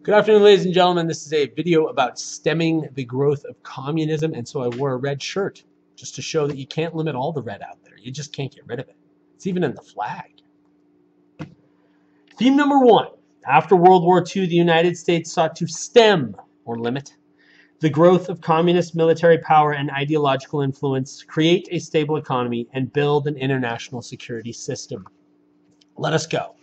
Good afternoon, ladies and gentlemen. This is a video about stemming the growth of communism, and so I wore a red shirt just to show that you can't limit all the red out there. You just can't get rid of it. It's even in the flag. Theme number one. After World War II, the United States sought to stem, or limit, the growth of communist military power and ideological influence, create a stable economy, and build an international security system. Let us go.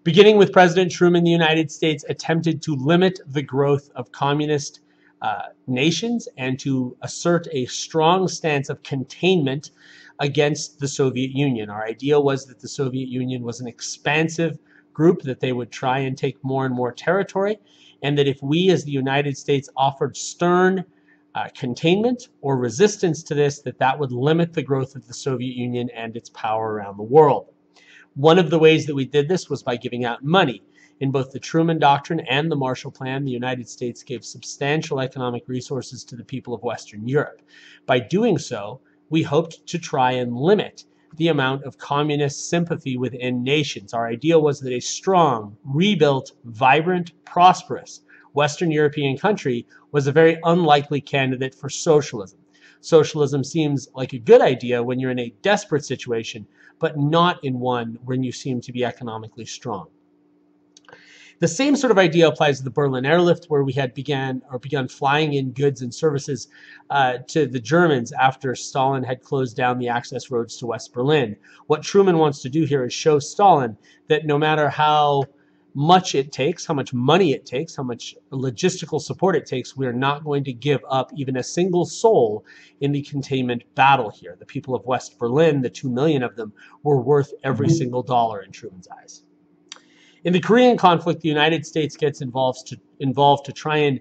Beginning with President Truman, the United States attempted to limit the growth of communist nations and to assert a strong stance of containment against the Soviet Union. Our idea was that the Soviet Union was an expansive group, that they would try and take more and more territory, and that if we as the United States offered stern containment or resistance to this, that would limit the growth of the Soviet Union and its power around the world. One of the ways that we did this was by giving out money. In both the Truman Doctrine and the Marshall Plan, the United States gave substantial economic resources to the people of Western Europe. By doing so, we hoped to try and limit the amount of communist sympathy within nations. Our idea was that a strong, rebuilt, vibrant, prosperous Western European country was a very unlikely candidate for socialism. Socialism seems like a good idea when you're in a desperate situation, but not in one when you seem to be economically strong. The same sort of idea applies to the Berlin airlift, where we had begun flying in goods and services to the Germans after Stalin had closed down the access roads to West Berlin. What Truman wants to do here is show Stalin that no matter how much it takes, how much money it takes, how much logistical support it takes, we are not going to give up even a single soul in the containment battle here. The people of West Berlin, the 2 million of them, were worth every single dollar in Truman's eyes. In the Korean conflict, the United States gets involved to try and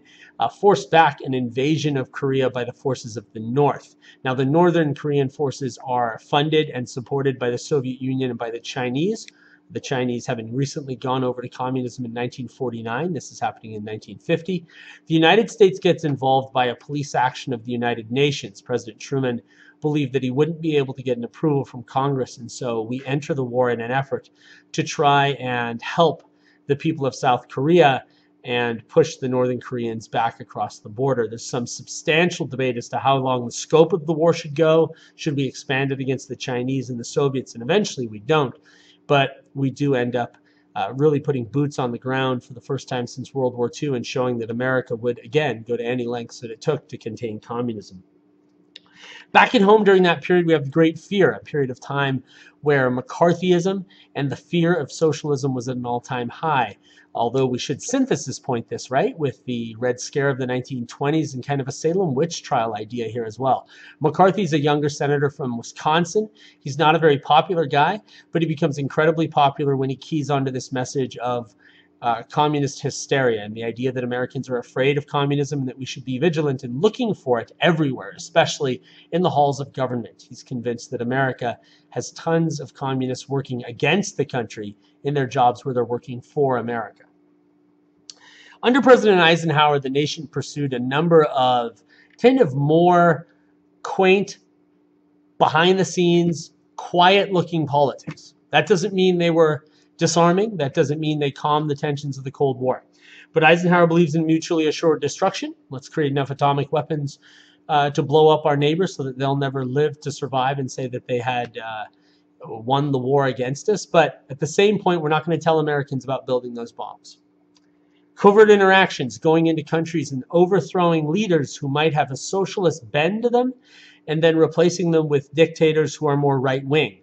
force back an invasion of Korea by the forces of the North. Now, the Northern Korean forces are funded and supported by the Soviet Union and by the Chinese. The Chinese having recently gone over to communism in 1949. This is happening in 1950. The United States gets involved by a police action of the United Nations. President Truman believed that he wouldn't be able to get an approval from Congress, and so we enter the war in an effort to try and help the people of South Korea and push the Northern Koreans back across the border. There's some substantial debate as to how long the scope of the war should go. Should we expand it against the Chinese and the Soviets? And eventually we don't. But we do end up really putting boots on the ground for the first time since World War II and showing that America would, again, go to any lengths that it took to contain communism. Back at home during that period, we have the Great Fear, a period of time where McCarthyism and the fear of socialism was at an all-time high. Although we should synthesis point this, right, with the Red Scare of the 1920s and kind of a Salem witch trial idea here as well. McCarthy's a younger senator from Wisconsin. He's not a very popular guy, but he becomes incredibly popular when he keys onto this message of communist hysteria and the idea that Americans are afraid of communism and that we should be vigilant in looking for it everywhere, especially in the halls of government. He's convinced that America has tons of communists working against the country in their jobs where they're working for America. Under President Eisenhower, the nation pursued a number of kind of more quaint, behind-the-scenes, quiet-looking politics. That doesn't mean they were disarming. That doesn't mean they calmed the tensions of the Cold War. But Eisenhower believes in mutually assured destruction. Let's create enough atomic weapons to blow up our neighbors so that they'll never live to survive and say that they had won the war against us. But at the same point, we're not going to tell Americans about building those bombs. Covert interactions, going into countries and overthrowing leaders who might have a socialist bend to them, and then replacing them with dictators who are more right-wing.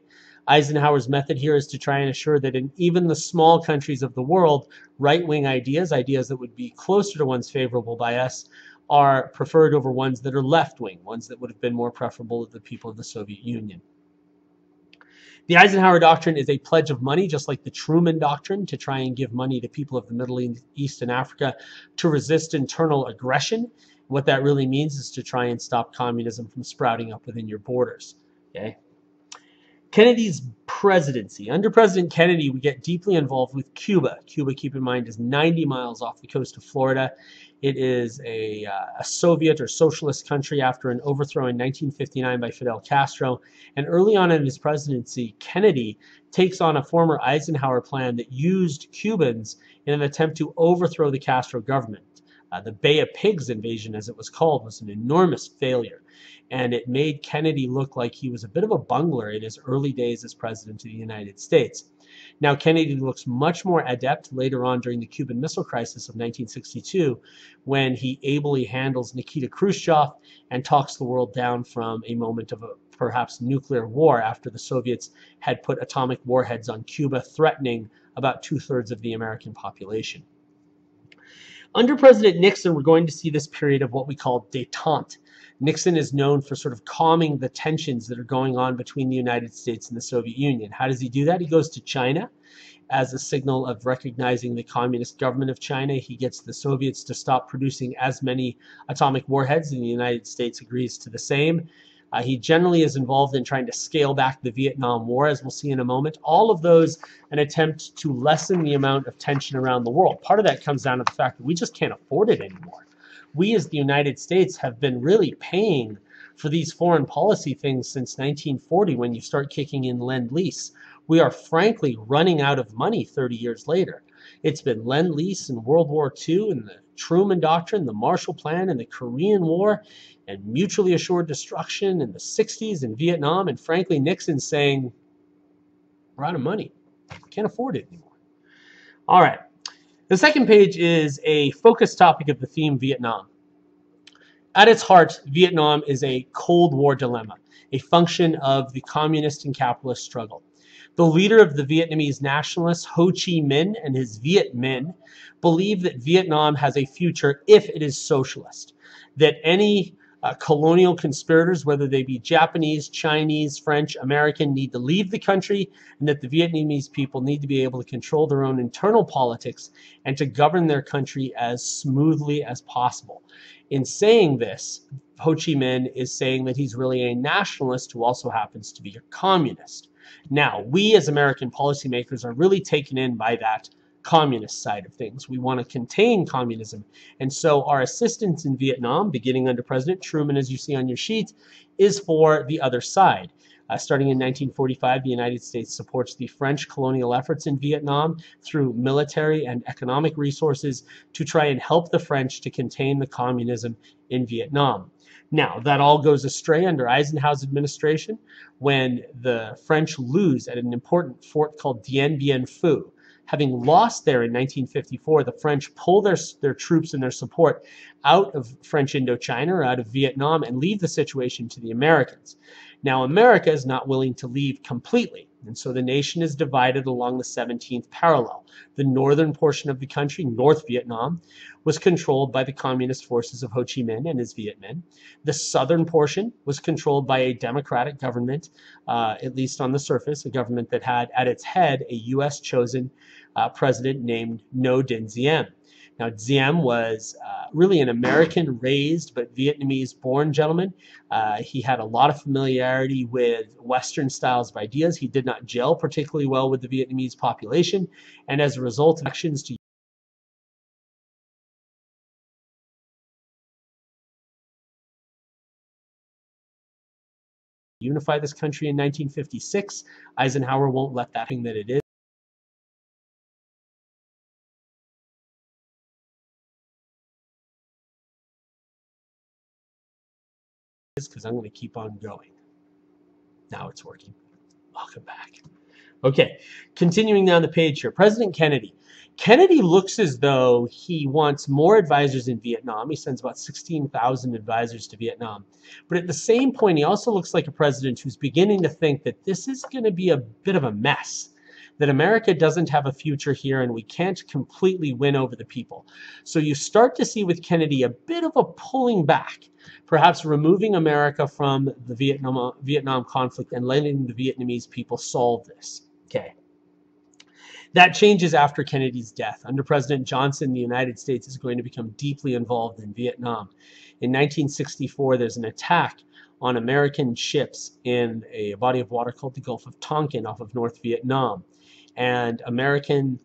Eisenhower's method here is to try and assure that in even the small countries of the world, right-wing ideas that would be closer to ones favorable by us, are preferred over ones that are left-wing, ones that would have been more preferable to the people of the Soviet Union. The Eisenhower Doctrine is a pledge of money, just like the Truman Doctrine, to try and give money to people of the Middle East and Africa to resist internal aggression. What that really means is to try and stop communism from sprouting up within your borders. Okay? Kennedy's presidency. Under President Kennedy, we get deeply involved with Cuba. Cuba, keep in mind, is 90 miles off the coast of Florida. It is a Soviet or socialist country after an overthrow in 1959 by Fidel Castro. And early on in his presidency, Kennedy takes on a former Eisenhower plan that used Cubans in an attempt to overthrow the Castro government. The Bay of Pigs invasion, as it was called, was an enormous failure. And it made Kennedy look like he was a bit of a bungler in his early days as president of the United States. Now, Kennedy looks much more adept later on during the Cuban Missile Crisis of 1962, when he ably handles Nikita Khrushchev and talks the world down from a moment of a perhaps nuclear war after the Soviets had put atomic warheads on Cuba, threatening about 2/3 of the American population. Under President Nixon, we're going to see this period of what we call détente. Nixon is known for sort of calming the tensions that are going on between the United States and the Soviet Union. How does he do that? He goes to China as a signal of recognizing the communist government of China. He gets the Soviets to stop producing as many atomic warheads, and the United States agrees to the same. He generally is involved in trying to scale back the Vietnam War, as we'll see in a moment. All of those an attempt to lessen the amount of tension around the world. Part of that comes down to the fact that we just can't afford it anymore. We as the United States have been really paying for these foreign policy things since 1940, when you start kicking in Lend-Lease. We are frankly running out of money 30 years later. It's been Lend-Lease and World War II and the Truman Doctrine, the Marshall Plan and the Korean War, and mutually assured destruction in the 60s in Vietnam, and frankly Nixon saying, we're out of money, can't afford it anymore. All right, the second page is a focus topic of the theme Vietnam. At its heart, Vietnam is a Cold War dilemma, a function of the communist and capitalist struggle. The leader of the Vietnamese nationalists, Ho Chi Minh, and his Viet Minh believe that Vietnam has a future if it is socialist, that any colonial conspirators, whether they be Japanese, Chinese, French, American, need to leave the country, and that the Vietnamese people need to be able to control their own internal politics and to govern their country as smoothly as possible. In saying this, Ho Chi Minh is saying that he's really a nationalist who also happens to be a communist. Now, we as American policymakers are really taken in by that communist side of things. We want to contain communism. And so our assistance in Vietnam, beginning under President Truman, as you see on your sheet, is for the other side. Starting in 1945, the United States supports the French colonial efforts in Vietnam through military and economic resources to try and help the French to contain the communism in Vietnam. Now, that all goes astray under Eisenhower's administration when the French lose at an important fort called Dien Bien Phu. Having lost there in 1954, the French pull their troops and their support out of French Indochina, or out of Vietnam, and leave the situation to the Americans. Now, America is not willing to leave completely, and so the nation is divided along the 17th parallel. The northern portion of the country, North Vietnam, was controlled by the communist forces of Ho Chi Minh and his Viet Minh. The southern portion was controlled by a democratic government, at least on the surface, a government that had at its head a U.S.-chosen president named Ngo Dinh Diem. Now, Diem was really an American-raised but Vietnamese-born gentleman. He had a lot of familiarity with Western styles of ideas. He did not gel particularly well with the Vietnamese population, and as a result of actions to unify this country in 1956, Eisenhower won't let that thing that it is. Because I'm going to keep on going. Now it's working. Welcome back. Okay, continuing down the page here. President Kennedy. Kennedy looks as though he wants more advisors in Vietnam. He sends about 16,000 advisors to Vietnam. But at the same point, he also looks like a president who's beginning to think that this is going to be a bit of a mess, that America doesn't have a future here and we can't completely win over the people. So you start to see with Kennedy a bit of a pulling back, perhaps removing America from the Vietnam conflict and letting the Vietnamese people solve this. Okay. That changes after Kennedy's death. Under President Johnson, the United States is going to become deeply involved in Vietnam. In 1964, there's an attack on American ships in a body of water called the Gulf of Tonkin off of North Vietnam. And American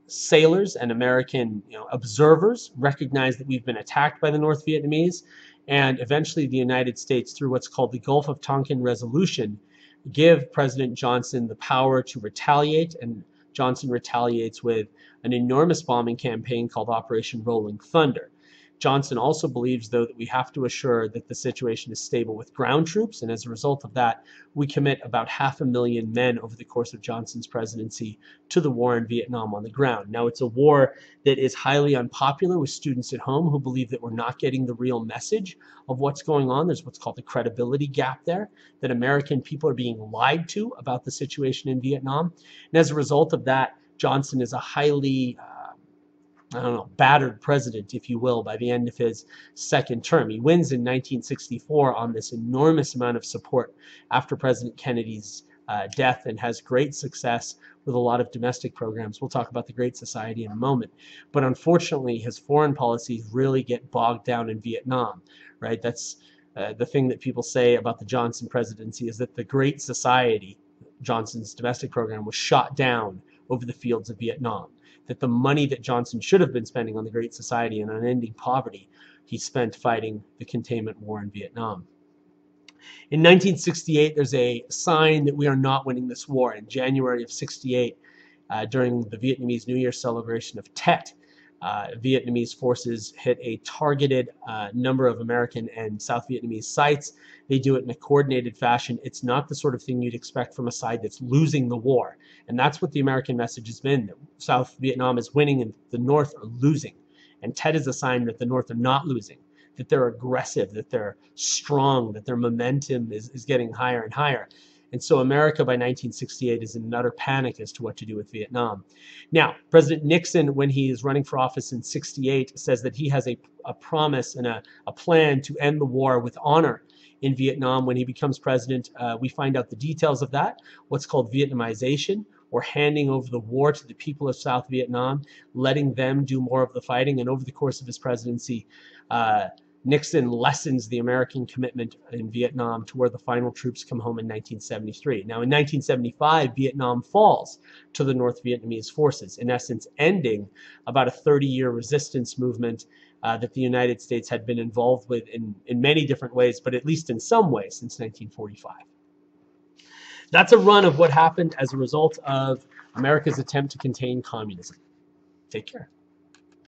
sailors and American observers recognize that we've been attacked by the North Vietnamese. And eventually the United States, through what's called the Gulf of Tonkin Resolution, give President Johnson the power to retaliate, and Johnson retaliates with an enormous bombing campaign called Operation Rolling Thunder. Johnson also believes, though, that we have to assure that the situation is stable with ground troops, and as a result of that, we commit about 500,000 men over the course of Johnson's presidency to the war in Vietnam on the ground. Now, it's a war that is highly unpopular with students at home who believe that we're not getting the real message of what's going on. There's what's called the credibility gap there, that American people are being lied to about the situation in Vietnam. And as a result of that, Johnson is a highly battered president, if you will, by the end of his second term. He wins in 1964 on this enormous amount of support after President Kennedy's death, and has great success with a lot of domestic programs. We'll talk about the Great Society in a moment. But unfortunately, his foreign policies really get bogged down in Vietnam, right? That's the thing that people say about the Johnson presidency, is that the Great Society, Johnson's domestic program, was shot down over the fields of Vietnam. That the money that Johnson should have been spending on the Great Society and on ending poverty, he spent fighting the containment war in Vietnam. In 1968, there's a sign that we are not winning this war. In January of 68, during the Vietnamese New Year celebration of Tet, Vietnamese forces hit a targeted number of American and South Vietnamese sites. They do it in a coordinated fashion. It's not the sort of thing you'd expect from a side that's losing the war. And that's what the American message has been, that South Vietnam is winning and the North are losing. And Tet is a sign that the North are not losing, that they're aggressive, that they're strong, that their momentum is getting higher and higher. And so America by 1968 is in utter panic as to what to do with Vietnam. Now, President Nixon, when he is running for office in 68, says that he has a promise and a plan to end the war with honor in Vietnam. When he becomes president, we find out the details of that, what's called Vietnamization, or handing over the war to the people of South Vietnam, letting them do more of the fighting. And over the course of his presidency, Nixon lessens the American commitment in Vietnam to where the final troops come home in 1973. Now, in 1975, Vietnam falls to the North Vietnamese forces, in essence ending about a 30-year resistance movement that the United States had been involved with in many different ways, but at least in some ways since 1945. That's a run of what happened as a result of America's attempt to contain communism. Take care.